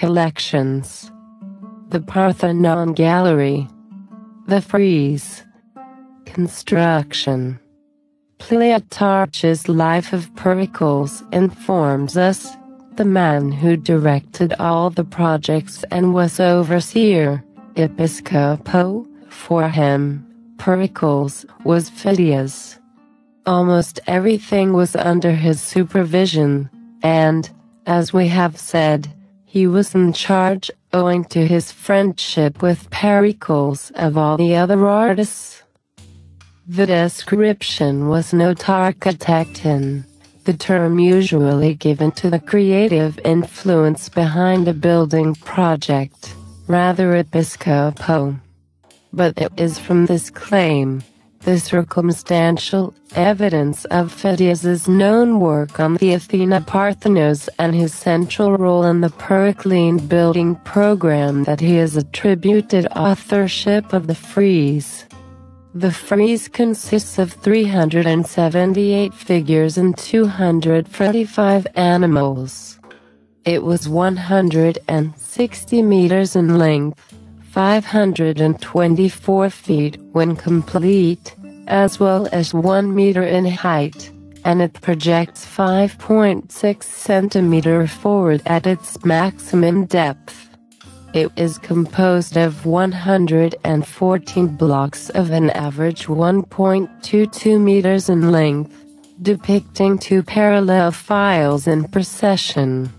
collections. The Parthenon Gallery. The Frieze. Construction. Plutarch's Life of Pericles informs us, the man who directed all the projects and was overseer, episcopo, for him, Pericles, was Phidias. Almost everything was under his supervision, and, as we have said, he was in charge, owing to his friendship with Pericles, of all the other artists. The description was not architecton, the term usually given to the creative influence behind a building project, rather episcopo. But it is from this claim, the circumstantial evidence of Phidias's known work on the Athena Parthenos and his central role in the Periclean building program that he has attributed authorship of the Frieze. The Frieze consists of 378 figures and 245 animals. It was 160 meters in length, 524 feet when complete, as well as 1 meter in height, and it projects 5.6 centimeters forward at its maximum depth. It is composed of 114 blocks of an average 1.22 meters in length, depicting two parallel files in procession.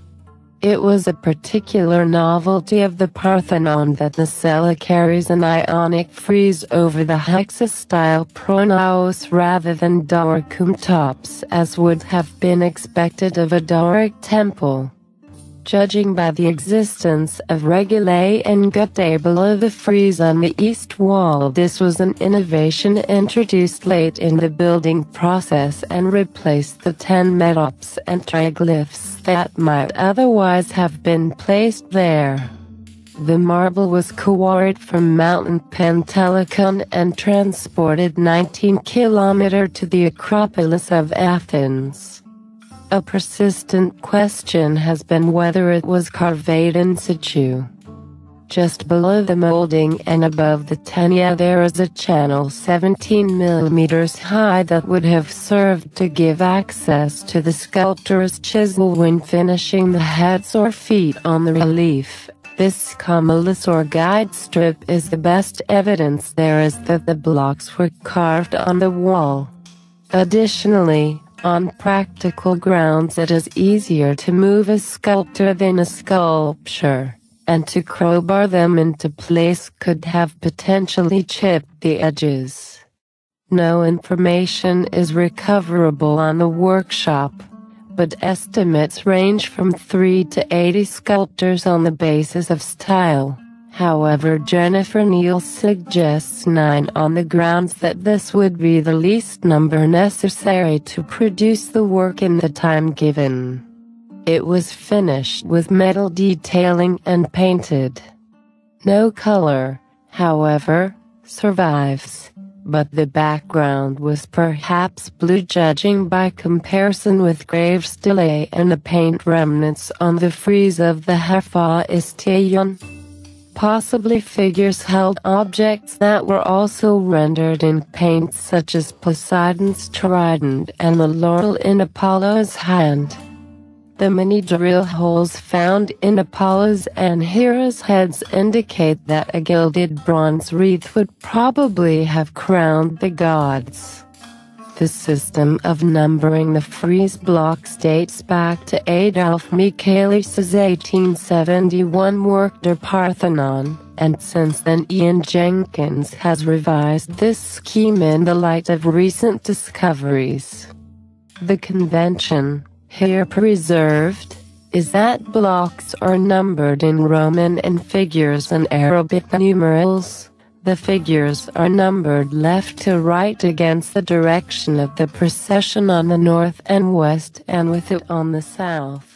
It was a particular novelty of the Parthenon that the cella carries an Ionic frieze over the hexastyle pronaos rather than Doric tops, as would have been expected of a Doric temple. Judging by the existence of regulae and guttae below the frieze on the east wall, this was an innovation introduced late in the building process and replaced the 10 metops and triglyphs that might otherwise have been placed there. The marble was quarried from Mountain Pentelicon and transported 19 km to the Acropolis of Athens. A persistent question has been whether it was carved in situ. Just below the molding and above the tenia there is a channel 17 mm high that would have served to give access to the sculptor's chisel when finishing the heads or feet on the relief. This cumulus or guide strip is the best evidence there is that the blocks were carved on the wall. Additionally, on practical grounds it is easier to move a sculpture than a sculpture, and to crowbar them into place could have potentially chipped the edges. No information is recoverable on the workshop, but estimates range from 3 to 80 sculptors on the basis of style. However, Jennifer Neal suggests 9 on the grounds that this would be the least number necessary to produce the work in the time given. It was finished with metal detailing and painted. No color, however, survives, but the background was perhaps blue judging by comparison with grave stelae and the paint remnants on the frieze of the Hephaestion. Possibly figures held objects that were also rendered in paint, such as Poseidon's trident and the laurel in Apollo's hand. The many drill holes found in Apollo's and Hera's heads indicate that a gilded bronze wreath would probably have crowned the gods. The system of numbering the frieze blocks dates back to Adolf Michaelis's 1871 work Der Parthenon, and since then Ian Jenkins has revised this scheme in the light of recent discoveries. The convention, here preserved, is that blocks are numbered in Roman and figures in Arabic numerals. The figures are numbered left to right against the direction of the procession on the north and west and with it on the south.